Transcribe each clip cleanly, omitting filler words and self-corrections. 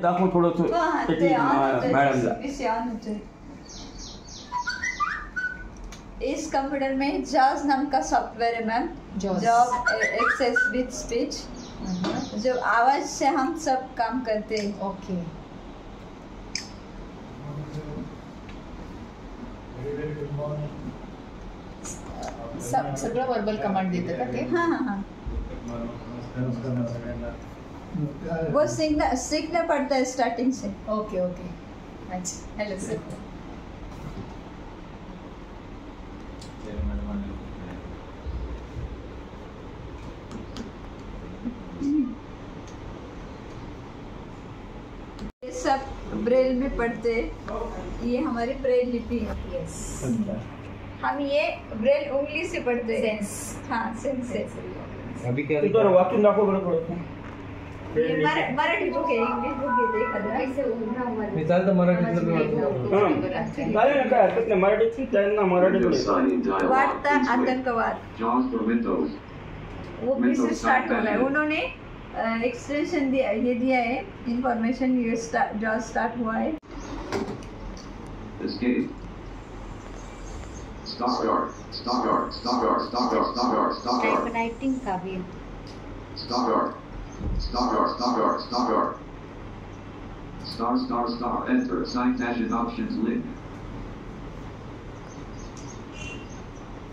दाखव थोडंसं मॅडमला। इस कंप्यूटर में जॉज नाम का सॉफ्टवेयर है मैम, जॉब एक्सेस विद स्पीच, जो आवाज से हम सब काम करते हैं। ओके। सगळं वर्बल कमांड देतं का ते? हाँ हाँ हाँ, वो सीखना पड़ता है स्टार्टिंग से। ओके ओके, अच्छा। Hello sir. ये सब ब्रेल में पढ़ते, ये हमारी ब्रेल लिपि है। यस, हम ये ब्रेल उंगली से पढ़ते हैं। सेंस। हाँ, सेंस से। अभी क्या इधर वाक्य दाखव बरं थोडं। ये मराठी बुक है, इंग्लिश बुक है, एखादं मी चालतं मराठीतलं वाचतो। हां, चालेल ना, काय हरकत नाही, मराठीत त्यांना मराठीत। वार्ता आतंकवाद, वो पी से स्टार्ट हो रहा है। उन्होंने एक्सटेंशन दिया, ये दिया है इंफॉर्मेशन, ये जो स्टार्ट हुआ है। टाइपराइटिंग का भी enter assign dash options link।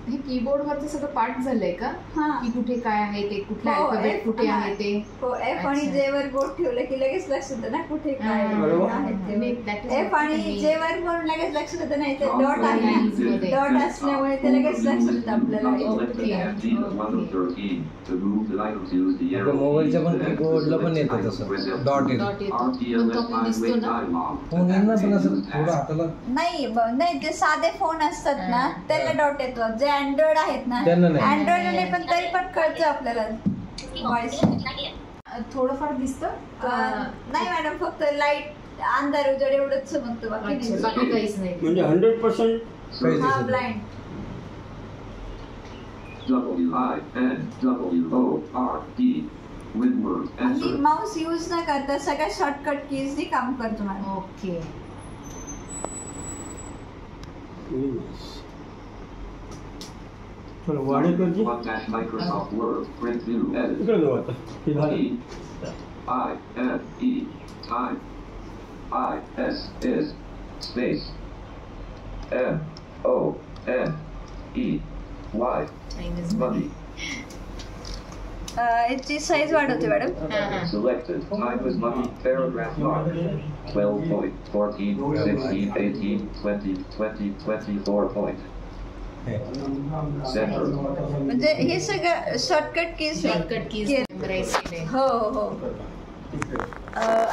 हे कीबोर्ड वरचं सगळं पाठ झालंय का? हाँ, की कुठे काय आहे ते, कुठला हो, अल्फाबेट कुठे हाँ, आहे ते? हो, F आणि अच्छा। J वर बोट ठेवलं की लगेच लक्षात येतं ना कुठे काय बरोबर। आहे ते। मी that is F आणि what I J वर म्हणून लगेच लक्षात येतं, नाही तर Oh, डॉट आहे ना, lines मध्ये। डॉट असल्यामुळे ते लगेच लक्षात येतं आपल्याला। आता मोबाईलच्या पण कीबोर्डला पण येतं तसं, डॉट येतं। डॉट येतो, तो पण दिसतो ना? फोनला पण असं थोडं हाताला नाही, जे साधे फोन असतात ना त्याला डॉट येतो, जे अँड्रॉइड आहेत ना, त्यांना नाही। अँड्रॉइडने पण तरी पण कळतं आपल्याला व्हॉइस। थोडंफार दिसतं? नाही मॅडम, फक्त लाईट अंधार उजेड एवढंच समजतं, बाकी अच्छा, नाही। बाकी काहीच नाही। म्हणजे 100% काहीच हा, दिसत नाही। ब्लाइंड। आणि माउस यूज न करता सगळ्या शॉर्टकट कीज काम करतो मॅडम। ओके। चलो वाढे Karji Microsoft Word print view edit इकडे जाऊ आता। हे झालं। E time is space MONEY money याची साईज वाढवते madam. selected time is money paragraph mark 12.14 16 18 20 20 24 point center म्हणजे हे सगळं shortcut keys shortcut keys memorise केले। हो हो।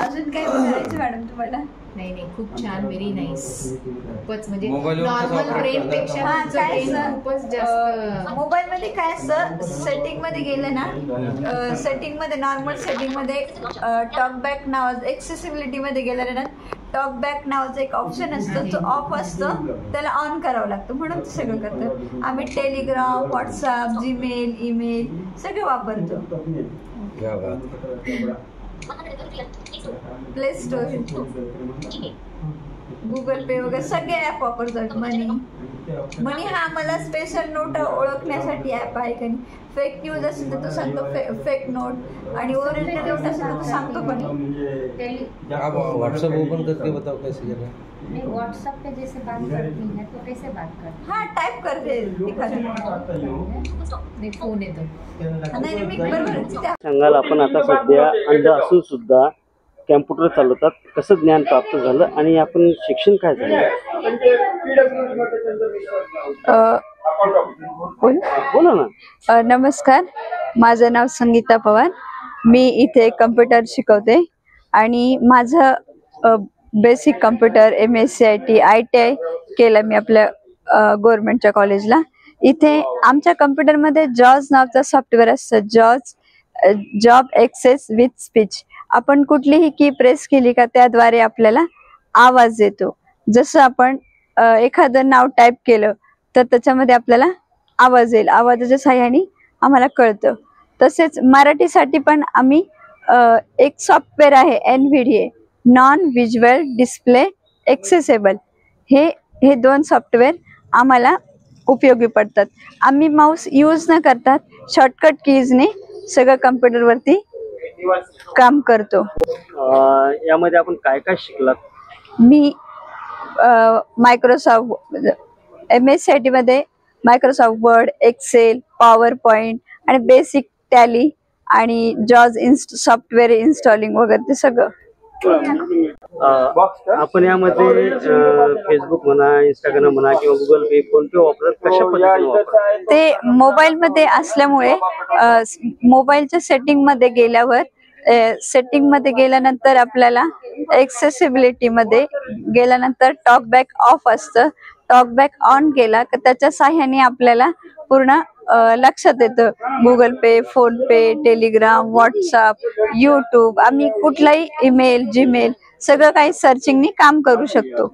अजून काय विचारायचं मॅडम तुम्हाला? नाही, खूप छान, व्हेरी नाईस। खूपच म्हणजे मोबाईलवर नॉर्मल कसं ब्रेन पेक्षा हा, तुमचं काय brain असं, खूपच जास्त। मोबाईल मध्ये काय असतं, सेटिंग मध्ये गेलं ना, सेटिंग मध्ये नॉर्मल सेटिंग मध्ये टॉकबॅक नावाचं, एक्सेसिबिलिटी मध्ये गेलं ना, टॉकबॅक नावाचं एक ऑप्शन असतं, तो ऑफ असतो, त्याला ऑन करावं लागतं, म्हणून ते सगळं करतं। आम्ही टेलिग्राम, व्हॉट्सअप, जीमेल, ईमेल सगळं वापरतो। क्या बात। प्ले स्टोर, गुगल पे वगैरे सगळे ॲप वापरतात। मनी हा आम्हाला स्पेशल नोट ओळखण्यासाठी ॲप आहे, कारण फेक न्यूज असेल तर तो सांगतो फेक नोट, आणि ओरिजिनल नोट असेल तर तो सांगतो पण। आप व्हाट्सएप ओपन करके बताओ कैसे करना है। व्हाट्सएप पे जैसे बात करती है तो कैसे बात करती हा, टाईप करते एखादं, फोन येतो। नाही मी बरोबर। सांगाल, आपण आता सध्या अंध असून सुद्धा कॅम्प्युटर चालवतात, कसं ज्ञान प्राप्त झालं आणि आपण शिक्षण काय झालं? बोला ना। नमस्कार, माझं नाव संगीता पवार, मी इथे कम्प्युटर शिकवते आणि माझं बेसिक कम्प्युटर MSc ITI केलं मी आपल्या गव्हर्नमेंटच्या कॉलेजला। इथे आमच्या कम्प्युटरमध्ये जॉज नावाचं सॉफ्टवेअर असतं, जॉब एक्सेस विथ स्पीच। आपण कुठलीही की प्रेस केली का त्याद्वारे आपल्याला आवाज येतो। जसं आपण एखादं नाव टाईप केलं तर त्याच्यामध्ये आपल्याला आवाज येईल, आवाजाच्या साहाय्याने आम्हाला कळतं। तसेच मराठीसाठी पण आम्ही एक सॉफ्टवेअर आहे NVDA, non visual display accessible हे 2 सॉफ्टवेअर आम्हाला उपयोगी पडतात. आम्ही माऊस यूज न करतात शॉर्टकट कीजने सगळं कम्प्युटरवरती काम करतो. यामध्ये आपण काय काय शिकलात? मी मायक्रोसॉफ्ट MSCIT मध्ये Microsoft Word, Excel, Power Point आणि बेसिक टॅली आणि जॉज सॉफ्टवेअर इन्स्टॉलिंग वगैरे ते सगळं. आपण यामध्ये फेसबुक म्हणा, इंस्टाग्राम म्हणा किंवा गुगल पे, फोन पे वापरत कशा पद्धतीने वापरतात? ते मोबाईल मध्ये असल्यामुळे मोबाईलच्या सेटिंग मध्ये गेल्यानंतर आपल्याला एक्सेसिबिलिटी मध्ये गेल्यानंतर टॉकबॅक ऑफ असतं. टॉकबॅक ऑन केला की त्याच्या साह्याने आपल्याला पूर्ण लक्षात येतं गुगल पे, फोन पे, टेलिग्राम, व्हॉट्सअप, युट्यूब. आम्ही कुठलाही ईमेल, जीमेल सगळं काही सर्चिंगनी काम करू शकतो.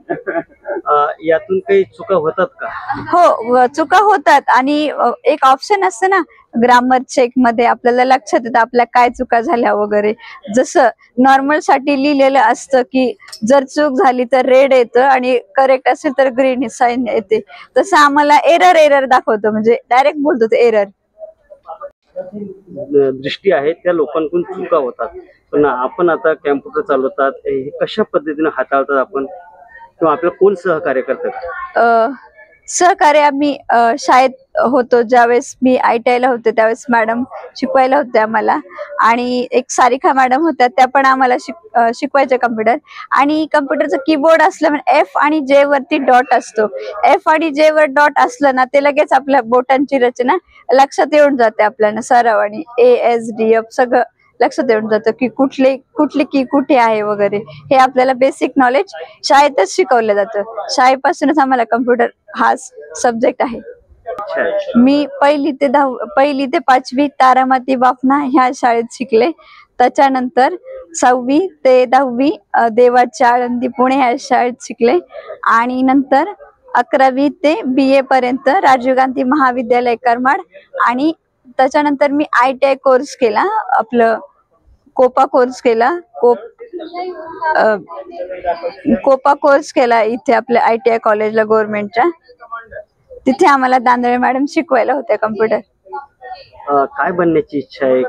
यातून काही चुका होतात का? हो, चुका होतात आणि एक ऑप्शन असतं ना ग्रामर चेक मध्ये, आपल्याला लक्षात येतं आपल्या काय चुका झाल्या वगैरे. जसं नॉर्मल साठी लिहिलेलं असतं की जर चूक झाली तर रेड येतं आणि करेक्ट असेल तर ग्रीन साईन येते, तसं आम्हाला एरर दाखवतो, म्हणजे डायरेक्ट बोलतो ते एरर. दृष्टी आहे त्या लोकांकडून चुका होतात, पण आपण आता कॅम्प्युटर चालवतात हे कशा पद्धतीने हाताळतात आपण, किंवा आपल्याला कोण सहकार्य करतात? सहकार्य आम्ही शाळेत होतो ज्यावेळेस मी ITI ला होते त्यावेळेस मॅडम शिकवायला होत्या आम्हाला, आणि एक सारिका मॅडम होत्या त्या पण आम्हाला शिकवायचे कम्प्युटर. आणि कम्प्युटरचं कीबोर्ड असलं म्हणजे F आणि J वरती डॉट असतो. F आणि J वर डॉट असलं ना ते लगेच आपल्या बोटांची रचना लक्षात येऊन जाते आपल्याला सराव, आणि ASDF सगळं लक्षात येऊन जातं की कुठली की कुठे आहे वगैरे. हे आपल्याला बेसिक नॉलेज शाळेतच शिकवलं जातं. शाळेपासूनच आम्हाला कम्प्युटर हा सब्जेक्ट आहे. मी पहिली ते 5वी तारामती बाफना ह्या शाळेत शिकले. त्याच्यानंतर 6वी ते 10वी देवाच्या आळंदी पुणे ह्या शाळेत शिकले, आणि नंतर 11वी ते BA पर्यंत राजीव गांधी महाविद्यालय करमाड, आणि त्याच्यानंतर मी ITI कोर्स केला, आपलं कोपा कोर्स केला. कोपा कोर्स केला इथे आपल्या ITI कॉलेजला गव्हर्नमेंटच्या. तिथे आम्हाला दांदळे मॅडम शिकवायला होत्या कम्प्युटर. काय बनण्याची इच्छा आहे?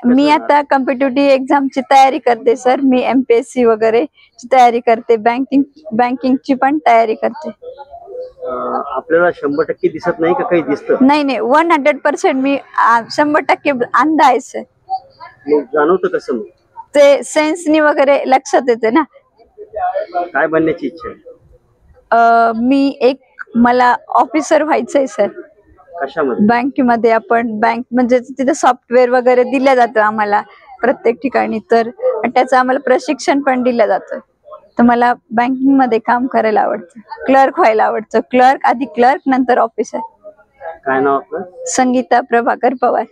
मी आता कॉम्पिटिटिव्ह एक्झामची तयारी करते सर. मी MPSC वगैरे ची तयारी करते, बँकिंगची पण तयारी करते. आपल्याला 100% दिसत नाही का काही दिसतं? नाही 100% मी 100% अंध आहे सर. जाणवतं कसं मग? ते सेन्सनी वगैरे लक्षात येते ना. काय बनण्याची इच्छा आहे? मला ऑफिसर व्हायचंय सर. कशामध्ये? बँकेमध्ये. आपण बँक म्हणजे तिथे सॉफ्टवेअर वगैरे दिलं जातं आम्हाला प्रत्येक ठिकाणी, तर त्याचं आम्हाला प्रशिक्षण पण दिलं जातं. तर मला बँकिंग मध्ये काम करायला आवडतं, क्लर्क व्हायला आवडतं. आधी क्लर्क नंतर ऑफिसर. काय नाव आपलं? संगीता प्रभाकर पवार.